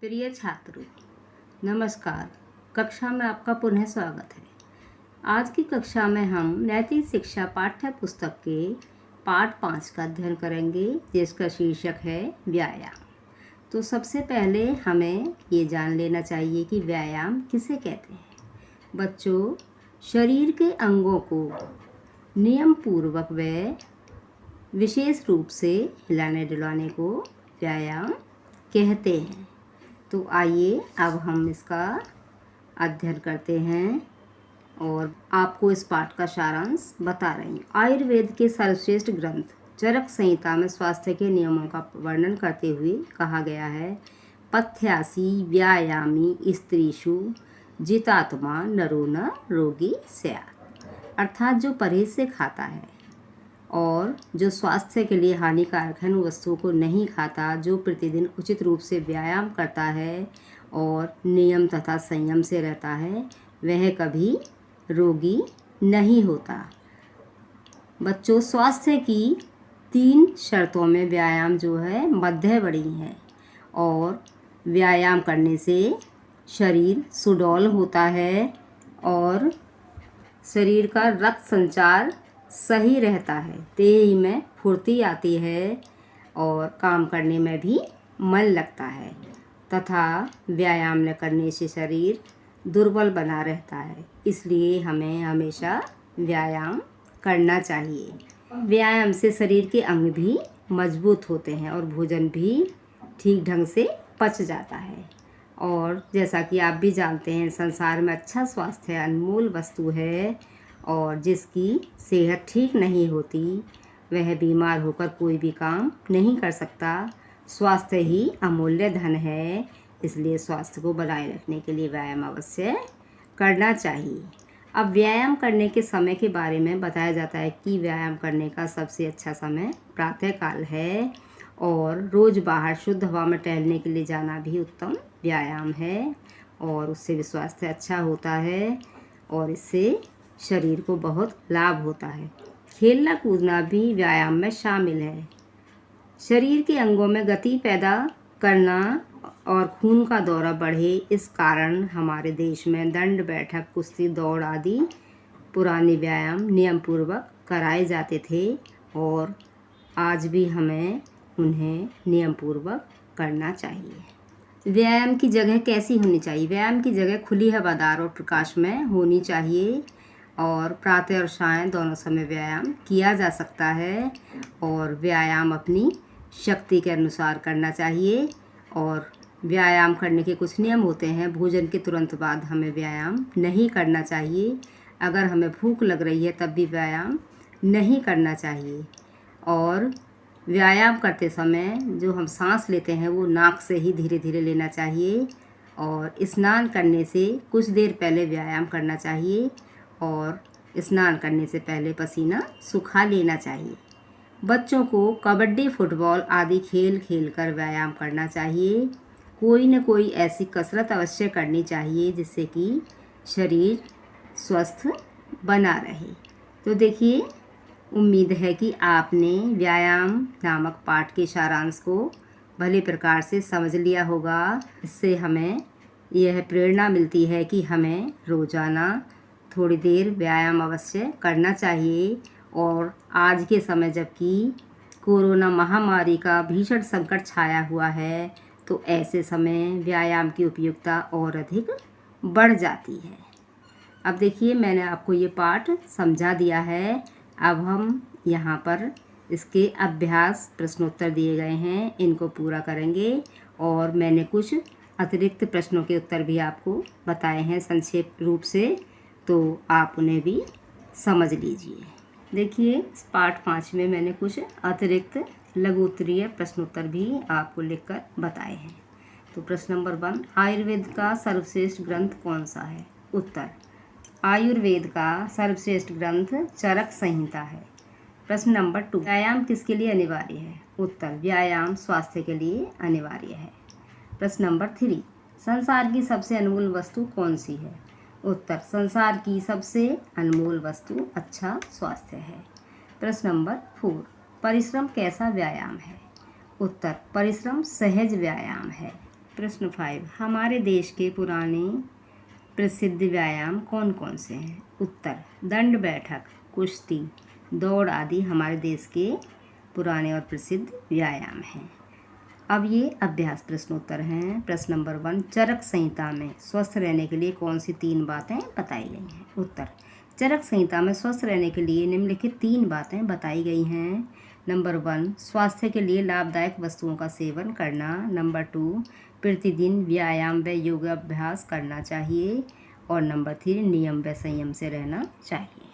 प्रिय छात्रों, नमस्कार। कक्षा में आपका पुनः स्वागत है। आज की कक्षा में हम नैतिक शिक्षा पाठ्य पुस्तक के पाठ 5 का अध्ययन करेंगे, जिसका शीर्षक है व्यायाम। तो सबसे पहले हमें ये जान लेना चाहिए कि व्यायाम किसे कहते हैं। बच्चों, शरीर के अंगों को नियम पूर्वक व विशेष रूप से हिलाने डुलाने को व्यायाम कहते हैं। तो आइए अब हम इसका अध्ययन करते हैं और आपको इस पाठ का सारांश बता रही हूँ। आयुर्वेद के सर्वश्रेष्ठ ग्रंथ चरक संहिता में स्वास्थ्य के नियमों का वर्णन करते हुए कहा गया है, पथ्यासी व्यायामी स्त्रीषु जितात्मा नरो न रोगी स्यात्। अर्थात जो परहेज से खाता है और जो स्वास्थ्य के लिए हानिकारक है उन वस्तुओं को नहीं खाता, जो प्रतिदिन उचित रूप से व्यायाम करता है और नियम तथा संयम से रहता है, वह कभी रोगी नहीं होता। बच्चों, स्वास्थ्य की 3 शर्तों में व्यायाम जो है मध्यवर्ती है और व्यायाम करने से शरीर सुडौल होता है और शरीर का रक्त संचार सही रहता है, देह में फुर्ती आती है और काम करने में भी मन लगता है तथा व्यायाम न करने से शरीर दुर्बल बना रहता है। इसलिए हमें हमेशा व्यायाम करना चाहिए। व्यायाम से शरीर के अंग भी मजबूत होते हैं और भोजन भी ठीक ढंग से पच जाता है। और जैसा कि आप भी जानते हैं, संसार में अच्छा स्वास्थ्य अनमोल वस्तु है और जिसकी सेहत ठीक नहीं होती वह बीमार होकर कोई भी काम नहीं कर सकता। स्वास्थ्य ही अमूल्य धन है, इसलिए स्वास्थ्य को बनाए रखने के लिए व्यायाम अवश्य करना चाहिए। अब व्यायाम करने के समय के बारे में बताया जाता है कि व्यायाम करने का सबसे अच्छा समय प्रातःकाल है और रोज़ बाहर शुद्ध हवा में टहलने के लिए जाना भी उत्तम व्यायाम है और उससे भी स्वास्थ्य अच्छा होता है और इससे शरीर को बहुत लाभ होता है। खेलना कूदना भी व्यायाम में शामिल है। शरीर के अंगों में गति पैदा करना और खून का दौरा बढ़े, इस कारण हमारे देश में दंड बैठक, कुश्ती, दौड़ आदि पुराने व्यायाम नियम पूर्वक कराए जाते थे और आज भी हमें उन्हें नियम पूर्वक करना चाहिए। व्यायाम की जगह कैसी होनी चाहिए? व्यायाम की जगह खुली हवादार और प्रकाश में होनी चाहिए और प्रातः और सायं दोनों समय व्यायाम किया जा सकता है और व्यायाम अपनी शक्ति के अनुसार करना चाहिए। और व्यायाम करने के कुछ नियम होते हैं। भोजन के तुरंत बाद हमें व्यायाम नहीं करना चाहिए। अगर हमें भूख लग रही है तब भी व्यायाम नहीं करना चाहिए और व्यायाम करते समय जो हम सांस लेते हैं वो नाक से ही धीरे धीरे लेना चाहिए और स्नान करने से कुछ देर पहले व्यायाम करना चाहिए और स्नान करने से पहले पसीना सुखा लेना चाहिए। बच्चों को कबड्डी, फुटबॉल आदि खेल खेलकर व्यायाम करना चाहिए। कोई न कोई ऐसी कसरत अवश्य करनी चाहिए जिससे कि शरीर स्वस्थ बना रहे। तो देखिए, उम्मीद है कि आपने व्यायाम नामक पाठ के सारांश को भली प्रकार से समझ लिया होगा। इससे हमें यह प्रेरणा मिलती है कि हमें रोज़ाना थोड़ी देर व्यायाम अवश्य करना चाहिए और आज के समय जबकि कोरोना महामारी का भीषण संकट छाया हुआ है तो ऐसे समय व्यायाम की उपयोगिता और अधिक बढ़ जाती है। अब देखिए, मैंने आपको ये पाठ समझा दिया है। अब हम यहाँ पर इसके अभ्यास प्रश्नोत्तर दिए गए हैं, इनको पूरा करेंगे और मैंने कुछ अतिरिक्त प्रश्नों के उत्तर भी आपको बताए हैं संक्षेप रूप से, तो आप उन्हें भी समझ लीजिए। देखिए, इस पाठ 5 में मैंने कुछ अतिरिक्त लघु उत्तरीय प्रश्नोत्तर भी आपको लिखकर बताए हैं। तो प्रश्न नंबर 1, आयुर्वेद का सर्वश्रेष्ठ ग्रंथ कौन सा है? उत्तर, आयुर्वेद का सर्वश्रेष्ठ ग्रंथ चरक संहिता है। प्रश्न नंबर 2, व्यायाम किसके लिए अनिवार्य है? उत्तर, व्यायाम स्वास्थ्य के लिए अनिवार्य है। प्रश्न नंबर 3, संसार की सबसे अनमोल वस्तु कौन सी है? उत्तर, संसार की सबसे अनमोल वस्तु अच्छा स्वास्थ्य है। प्रश्न नंबर 4, परिश्रम कैसा व्यायाम है? उत्तर, परिश्रम सहज व्यायाम है। प्रश्न 5, हमारे देश के पुराने प्रसिद्ध व्यायाम कौन कौन से हैं? उत्तर, दंड बैठक, कुश्ती, दौड़ आदि हमारे देश के पुराने और प्रसिद्ध व्यायाम हैं। अब ये अभ्यास प्रश्नोत्तर हैं। प्रश्न नंबर 1, चरक संहिता में स्वस्थ रहने के लिए कौन सी 3 बातें बताई गई हैं? उत्तर, चरक संहिता में स्वस्थ रहने के लिए निम्नलिखित 3 बातें बताई गई हैं। नंबर 1, स्वास्थ्य के लिए लाभदायक वस्तुओं का सेवन करना। नंबर 2, प्रतिदिन व्यायाम व योगाभ्यास करना चाहिए। और नंबर 3, नियम व संयम से रहना चाहिए।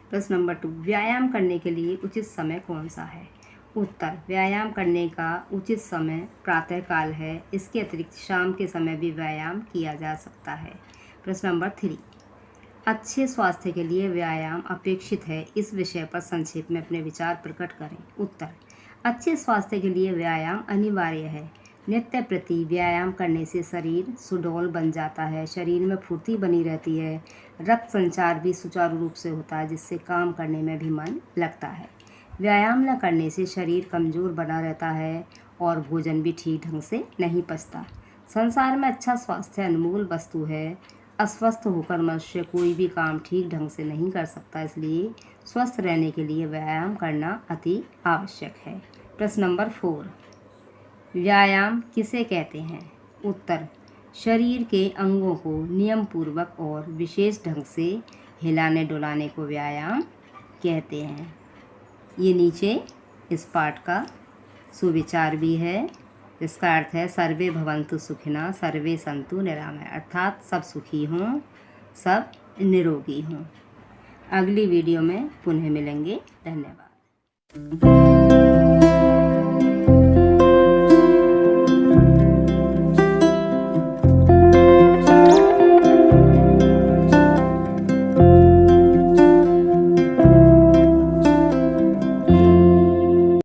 प्रश्न नंबर 2, व्यायाम करने के लिए उचित समय कौन सा है? उत्तर, व्यायाम करने का उचित समय प्रातःकाल है। इसके अतिरिक्त शाम के समय भी व्यायाम किया जा सकता है। प्रश्न नंबर 3, अच्छे स्वास्थ्य के लिए व्यायाम अपेक्षित है। इस विषय पर संक्षेप में अपने विचार प्रकट करें। उत्तर, अच्छे स्वास्थ्य के लिए व्यायाम अनिवार्य है। नित्य प्रति व्यायाम करने से शरीर सुडौल बन जाता है, शरीर में फुर्ती बनी रहती है, रक्त संचार भी सुचारू रूप से होता है, जिससे काम करने में भी मन लगता है। व्यायाम न करने से शरीर कमज़ोर बना रहता है और भोजन भी ठीक ढंग से नहीं पचता। संसार में अच्छा स्वास्थ्य अनमोल वस्तु है। अस्वस्थ होकर मनुष्य कोई भी काम ठीक ढंग से नहीं कर सकता, इसलिए स्वस्थ रहने के लिए व्यायाम करना अति आवश्यक है। प्रश्न नंबर 4, व्यायाम किसे कहते हैं? उत्तर, शरीर के अंगों को नियम पूर्वक और विशेष ढंग से हिलाने डुलाने को व्यायाम कहते हैं। ये नीचे इस पाठ का सुविचार भी है, जिसका अर्थ है सर्वे भवन्तु सुखिनः सर्वे सन्तु निरामया, अर्थात सब सुखी हों, सब निरोगी हों। अगली वीडियो में पुनः मिलेंगे। धन्यवाद।